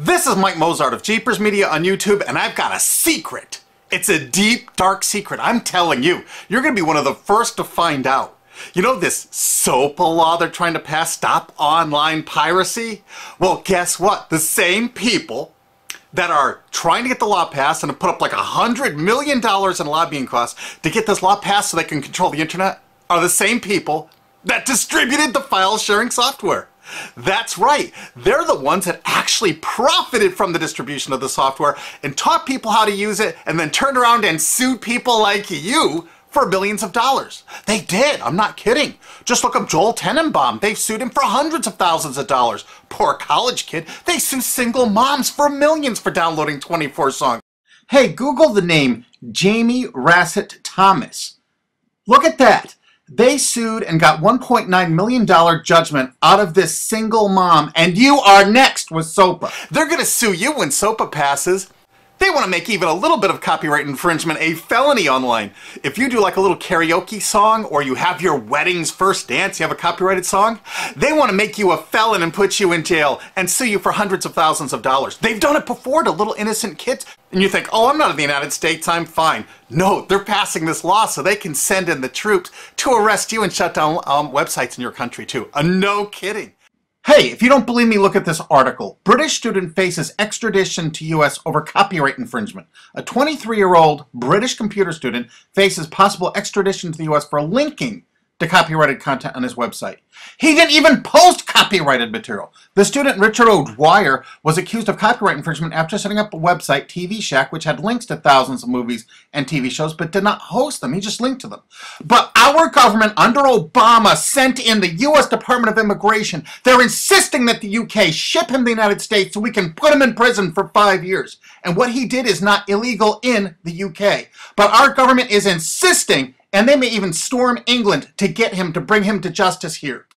This is Mike Mozart of Jeepers Media on YouTube, and I've got a secret. It's a deep, dark secret. I'm telling you, you're going to be one of the first to find out. You know this SOPA law they're trying to pass, Stop Online Piracy? Well, guess what? The same people that are trying to get the law passed and have put up like $100 million in lobbying costs to get this law passed so they can control the internet are the same people that distributed the file sharing software. That's right. They're the ones that actually profited from the distribution of the software and taught people how to use it and then turned around and sued people like you for billions of dollars. They did. I'm not kidding. Just look up Joel Tenenbaum. They've sued him for hundreds of thousands of dollars. Poor college kid. They sue single moms for millions for downloading 24 songs. Hey, Google the name Jamie Rassett Thomas. Look at that. They sued and got $1.9 million judgment out of this single mom, and you are next with SOPA. They're going to sue you when SOPA passes. They want to make even a little bit of copyright infringement a felony online. If you do like a little karaoke song, or you have your wedding's first dance, you have a copyrighted song, they want to make you a felon and put you in jail and sue you for hundreds of thousands of dollars. They've done it before to little innocent kids. And you think, oh, I'm not in the United States, I'm fine. No, they're passing this law so they can send in the troops to arrest you and shut down websites in your country too. No kidding. Hey, if you don't believe me, look at this article. British student faces extradition to U.S. over copyright infringement. A 23-year-old British computer student faces possible extradition to the U.S. for linking to copyrighted content on his website. He didn't even post copyrighted material. The student, Richard O'Dwyer, was accused of copyright infringement after setting up a website, TV Shack, which had links to thousands of movies and TV shows, but did not host them. He just linked to them. But our government, under Obama, sent in the U.S. Department of Immigration. They're insisting that the U.K. ship him to the United States so we can put him in prison for 5 years. And what he did is not illegal in the U.K. But our government is insisting, and they may even storm England to get him, to bring him to justice here.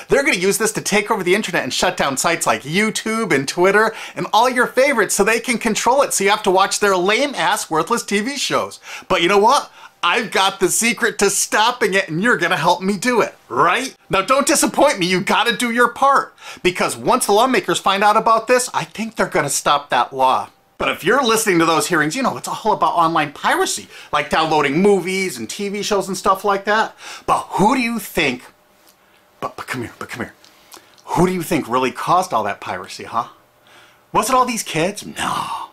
They're going to use this to take over the internet and shut down sites like YouTube and Twitter and all your favorites so they can control it, so you have to watch their lame-ass, worthless TV shows. But you know what? I've got the secret to stopping it, and you're going to help me do it, right? Now, don't disappoint me. You got to do your part. Because once the lawmakers find out about this, I think they're going to stop that law. But if you're listening to those hearings, you know, it's all about online piracy, like downloading movies and TV shows and stuff like that. But who do you think, but come here. Who do you think really caused all that piracy, huh? Was it all these kids? No.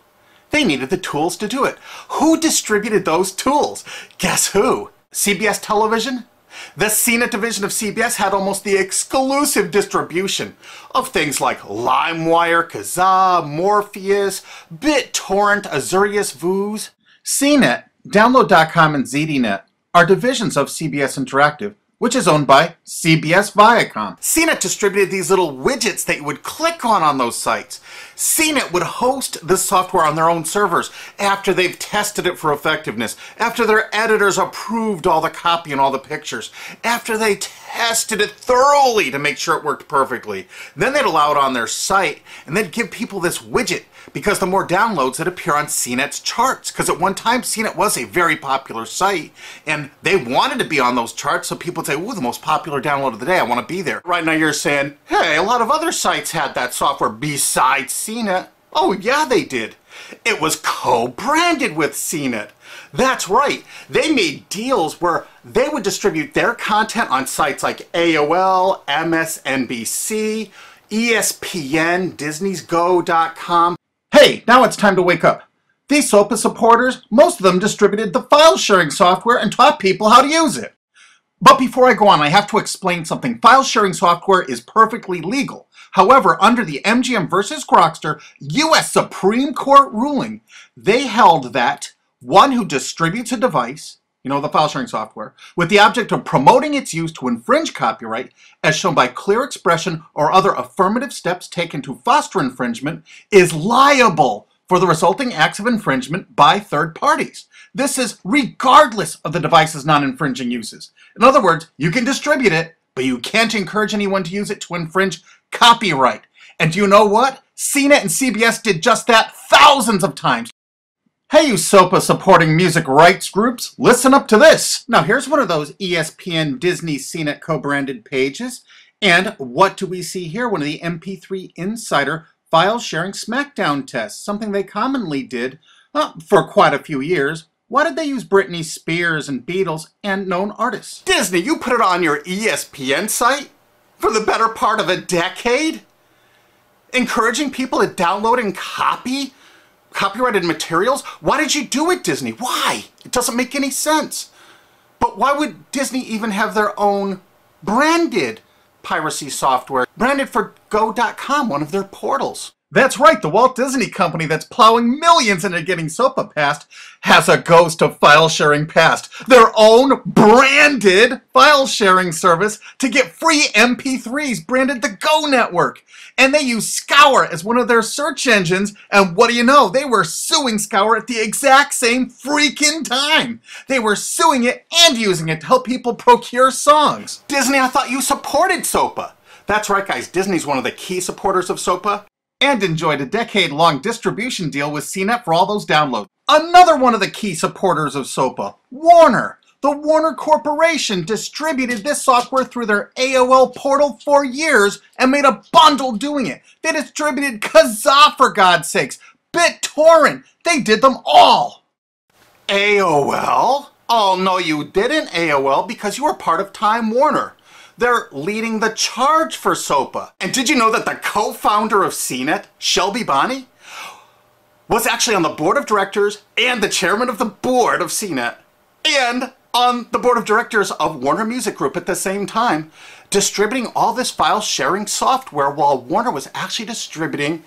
They needed the tools to do it. Who distributed those tools? Guess who? CBS Television? The CNET division of CBS had almost the exclusive distribution of things like LimeWire, Kazaa, Morpheus, BitTorrent, Azurius, Vooz. CNET, Download.com, and ZDNet are divisions of CBS Interactive, which is owned by CBS Viacom. CNET distributed these little widgets that you would click on those sites. CNET would host this software on their own servers after they've tested it for effectiveness, after their editors approved all the copy and all the pictures, after they tested it thoroughly to make sure it worked perfectly. Then they'd allow it on their site, and they'd give people this widget, because the more downloads that appear on CNET's charts. Because at one time, CNET was a very popular site, and they wanted to be on those charts, so people would say, ooh, the most popular download of the day, I want to be there. Right now you're saying, hey, a lot of other sites had that software besides CNET. Oh, yeah, they did. It was co-branded with CNET. That's right. They made deals where they would distribute their content on sites like AOL, MSNBC, ESPN, Disney'sGo.com. Hey, now it's time to wake up. These SOPA supporters, most of them distributed the file sharing software and taught people how to use it. But before I go on, I have to explain something. File sharing software is perfectly legal. However, under the MGM versus Grokster U.S. Supreme Court ruling, they held that one who distributes a device, you know, the file sharing software, with the object of promoting its use to infringe copyright, as shown by clear expression or other affirmative steps taken to foster infringement, is liable for the resulting acts of infringement by third parties. This is regardless of the device's non-infringing uses. In other words, you can distribute it, but you can't encourage anyone to use it to infringe copyright. And do you know what? CNET and CBS did just that thousands of times. Hey, you SOPA supporting music rights groups, listen up to this. Now here's one of those ESPN, Disney, CNET co-branded pages. And what do we see here? One of the MP3 Insider file sharing smackdown tests, something they commonly did for quite a few years. Why did they use Britney Spears and Beatles and known artists? Disney, you put it on your ESPN site for the better part of a decade? Encouraging people to download and copy copyrighted materials? Why did you do it, Disney? Why? It doesn't make any sense. But why would Disney even have their own branded piracy software, branded for Go.com, one of their portals? That's right, the Walt Disney Company that's plowing millions into getting SOPA passed has a ghost of file sharing past. Their own branded file sharing service to get free MP3s branded the Go Network. And they use Scour as one of their search engines, and what do you know? They were suing Scour at the exact same freaking time. They were suing it and using it to help people procure songs. Disney, I thought you supported SOPA. That's right, guys, Disney's one of the key supporters of SOPA. And enjoyed a decade-long distribution deal with CNET for all those downloads. Another one of the key supporters of SOPA, Warner. The Warner Corporation distributed this software through their AOL portal for years and made a bundle doing it. They distributed Kazaa, for God's sakes, BitTorrent. They did them all. AOL? Oh, no, you didn't, AOL, because you were part of Time Warner. They're leading the charge for SOPA. And did you know that the co-founder of CNET, Shelby Bonney, was actually on the board of directors and the chairman of the board of CNET and on the board of directors of Warner Music Group at the same time, distributing all this file sharing software while Warner was actually distributing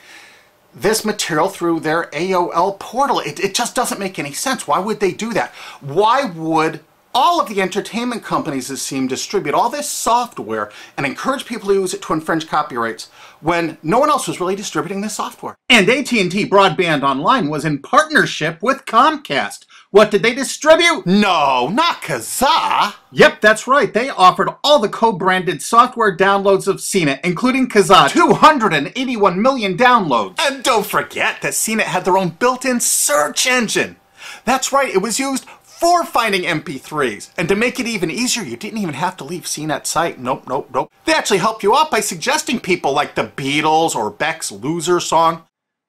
this material through their AOL portal. It just doesn't make any sense. Why would they do that? Why would all of the entertainment companies, it seemed, distribute all this software and encourage people to use it to infringe copyrights when no one else was really distributing this software? And AT&T Broadband Online was in partnership with Comcast. What did they distribute? No, not Kazaa. Yep, that's right. They offered all the co-branded software downloads of CNET, including Kazaa, 281 million downloads. And don't forget that CNET had their own built-in search engine. That's right, it was used for finding MP3s. And to make it even easier, you didn't even have to leave CNET's site. Nope, nope, nope. They actually help you out by suggesting people like the Beatles or Beck's Loser song.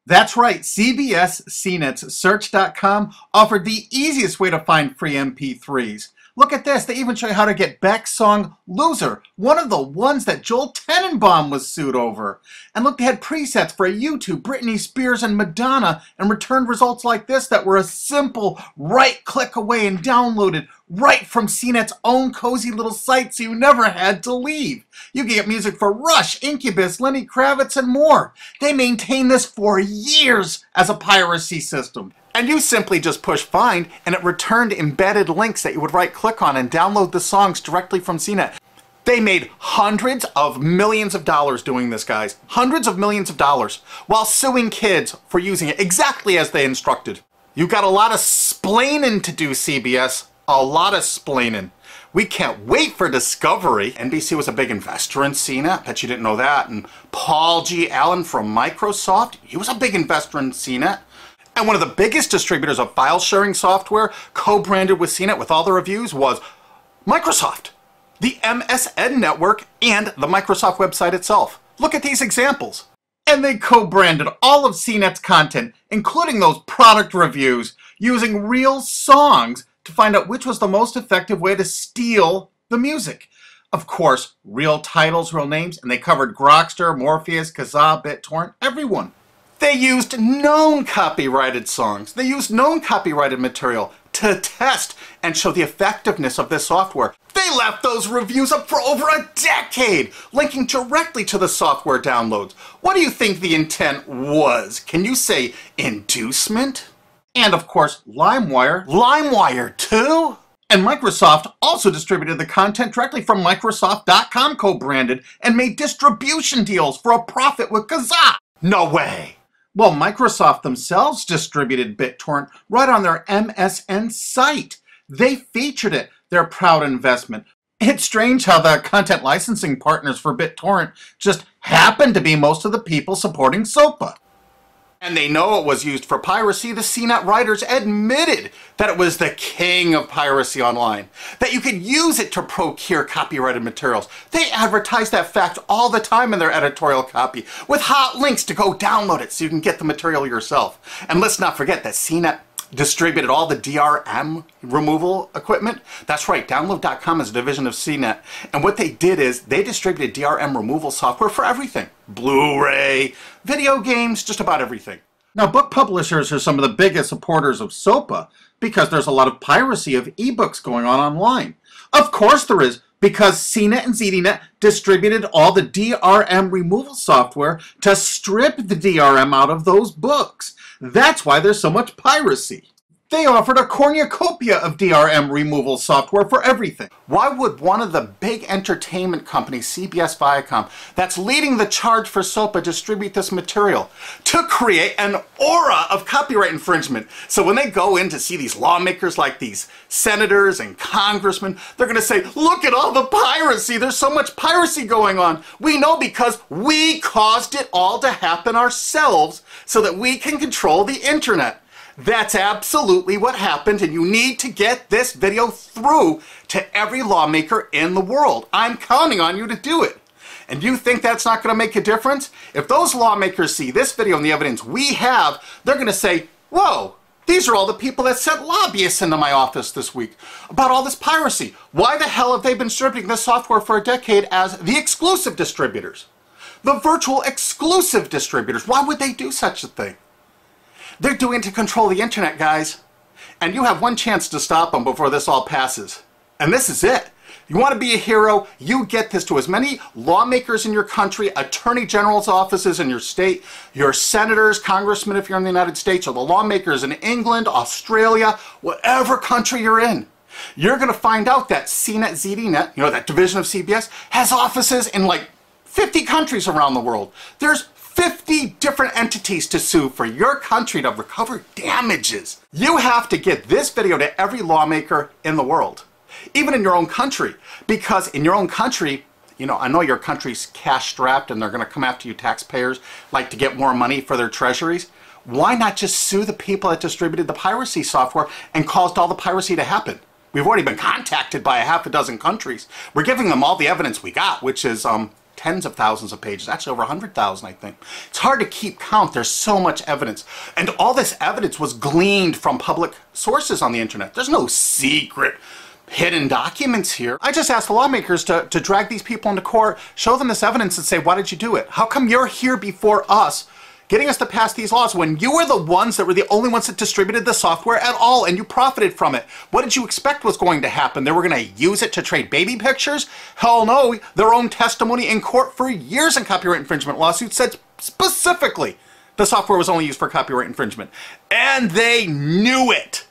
That's right, CBS CNET's Search.com offered the easiest way to find free MP3s. Look at this, they even show you how to get Beck's song Loser, one of the ones that Joel Tenenbaum was sued over. And look, they had presets for YouTube, Britney Spears, and Madonna, and returned results like this that were a simple right click away and downloaded right from CNET's own cozy little site, so you never had to leave. You can get music for Rush, Incubus, Lenny Kravitz, and more. They maintained this for years as a piracy system. And you simply just push find, and it returned embedded links that you would right-click on and download the songs directly from CNET. They made hundreds of millions of dollars doing this, guys. Hundreds of millions of dollars, while suing kids for using it exactly as they instructed. You got a lot of splaining to do, CBS. A lot of splaining. We can't wait for Discovery. NBC was a big investor in CNET. Bet you didn't know that. And Paul G. Allen from Microsoft, he was a big investor in CNET. And one of the biggest distributors of file sharing software co-branded with CNET with all the reviews was Microsoft, the MSN network, and the Microsoft website itself. Look at these examples. And they co-branded all of CNET's content, including those product reviews, using real songs to find out which was the most effective way to steal the music. Of course, real titles, real names, and they covered Grokster, Morpheus, Kazaa, BitTorrent, everyone. They used known copyrighted songs. They used known copyrighted material to test and show the effectiveness of this software. They left those reviews up for over a decade, linking directly to the software downloads. What do you think the intent was? Can you say inducement? And of course, LimeWire. LimeWire too? And Microsoft also distributed the content directly from Microsoft.com co-branded and made distribution deals for a profit with Kazaa. No way. Well, Microsoft themselves distributed BitTorrent right on their MSN site. They featured it, their proud investment. It's strange how the content licensing partners for BitTorrent just happen to be most of the people supporting SOPA. And they know it was used for piracy. The CNET writers admitted that it was the king of piracy online, that you could use it to procure copyrighted materials. They advertise that fact all the time in their editorial copy with hot links to go download it so you can get the material yourself. And let's not forget that CNET distributed all the DRM removal equipment. That's right, Download.com is a division of CNET. And what they did is they distributed DRM removal software for everything. Blu-ray, video games, just about everything. Now, book publishers are some of the biggest supporters of SOPA because there's a lot of piracy of ebooks going on online. Of course there is, because CNET and ZDNet distributed all the DRM removal software to strip the DRM out of those books. That's why there's so much piracy. They offered a cornucopia of DRM removal software for everything. Why would one of the big entertainment companies, CBS Viacom, that's leading the charge for SOPA, distribute this material? To create an aura of copyright infringement. So when they go in to see these lawmakers like these senators and congressmen, they're going to say, look at all the piracy. There's so much piracy going on. We know because we caused it all to happen ourselves so that we can control the internet. That's absolutely what happened, and you need to get this video through to every lawmaker in the world. I'm counting on you to do it. And you think that's not going to make a difference? If those lawmakers see this video and the evidence we have, they're going to say, whoa, these are all the people that sent lobbyists into my office this week about all this piracy. Why the hell have they been distributing this software for a decade as the exclusive distributors? The virtual exclusive distributors. Why would they do such a thing? They're doing it to control the internet, guys. And you have one chance to stop them before this all passes. And this is it. You want to be a hero, you get this to as many lawmakers in your country, attorney general's offices in your state, your senators, congressmen if you're in the United States, or the lawmakers in England, Australia, whatever country you're in. You're going to find out that CNET, ZDNet, you know, that division of CBS, has offices in like 50 countries around the world. There's 50 different entities to sue for your country to recover damages. You have to get this video to every lawmaker in the world, even in your own country, because in your own country, you know, I know your country's cash strapped and they're going to come after you taxpayers like to get more money for their treasuries. Why not just sue the people that distributed the piracy software and caused all the piracy to happen? We've already been contacted by a half a dozen countries. We're giving them all the evidence we got, which is tens of thousands of pages, actually over 100,000, I think. It's hard to keep count. There's so much evidence. And all this evidence was gleaned from public sources on the internet. There's no secret hidden documents here. I just asked the lawmakers to drag these people into court, show them this evidence and say, why did you do it? How come you're here before us getting us to pass these laws when you were the ones that were the only ones that distributed the software at all and you profited from it? What did you expect was going to happen? They were going to use it to trade baby pictures? Hell no. Their own testimony in court for years in copyright infringement lawsuits said specifically the software was only used for copyright infringement. And they knew it.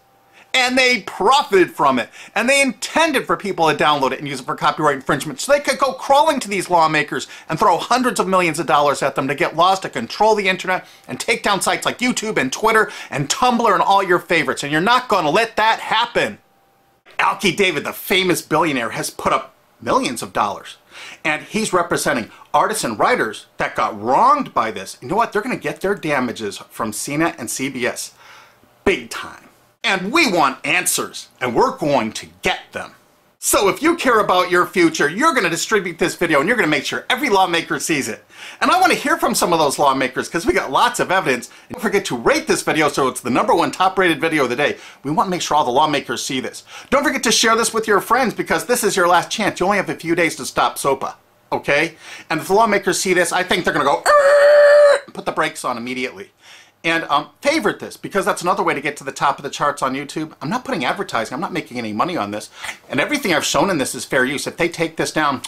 And they profited from it. And they intended for people to download it and use it for copyright infringement so they could go crawling to these lawmakers and throw hundreds of millions of dollars at them to get laws to control the internet and take down sites like YouTube and Twitter and Tumblr and all your favorites. And you're not going to let that happen. Alki David, the famous billionaire, has put up millions of dollars. And he's representing artists and writers that got wronged by this. You know what? They're going to get their damages from CNET and CBS. Big time. And we want answers, and we're going to get them. So if you care about your future, you're going to distribute this video and you're going to make sure every lawmaker sees it. And I want to hear from some of those lawmakers because we got lots of evidence. And don't forget to rate this video so it's the #1 top rated video of the day. We want to make sure all the lawmakers see this. Don't forget to share this with your friends because this is your last chance. You only have a few days to stop SOPA, okay? And if the lawmakers see this, I think they're going to go, put the brakes on immediately. And favorite this, because that's another way to get to the top of the charts on YouTube. I'm not putting advertising. I'm not making any money on this. And everything I've shown in this is fair use. If they take this down,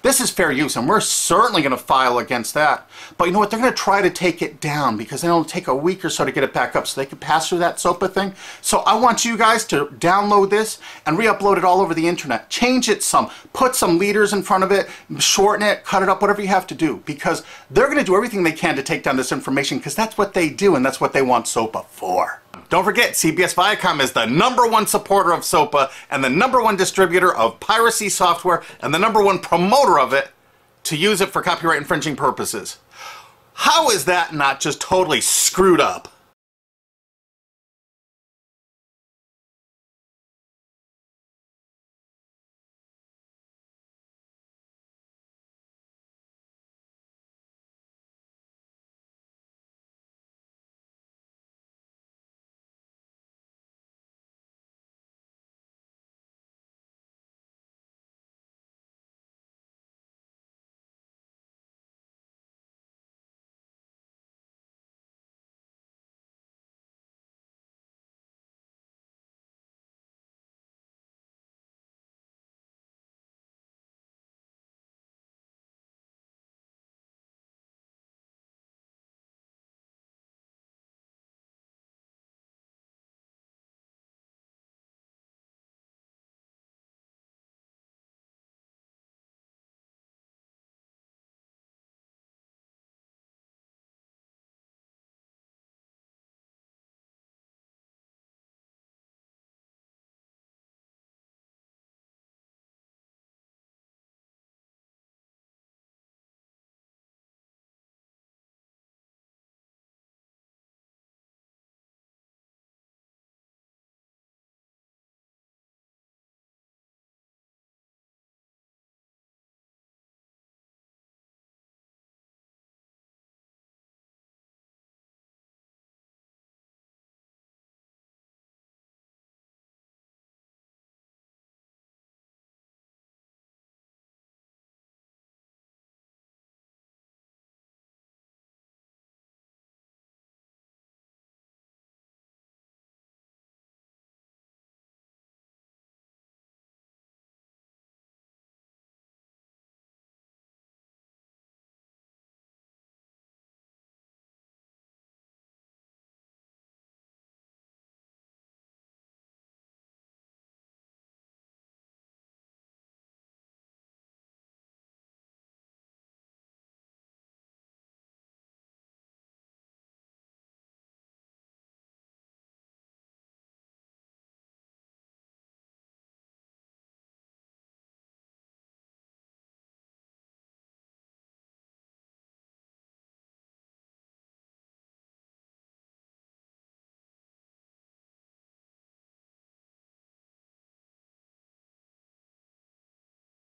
this is fair use, and we're certainly going to file against that. But you know what? They're going to try to take it down because it'll take a week or so to get it back up so they can pass through that SOPA thing. So I want you guys to download this and re-upload it all over the internet. Change it some. Put some leaders in front of it. Shorten it. Cut it up. Whatever you have to do. Because they're going to do everything they can to take down this information because that's what they do and that's what they want SOPA for. Don't forget, CBS Viacom is the #1 supporter of SOPA and the #1 distributor of piracy software and the #1 promoter of it to use it for copyright infringing purposes. How is that not just totally screwed up?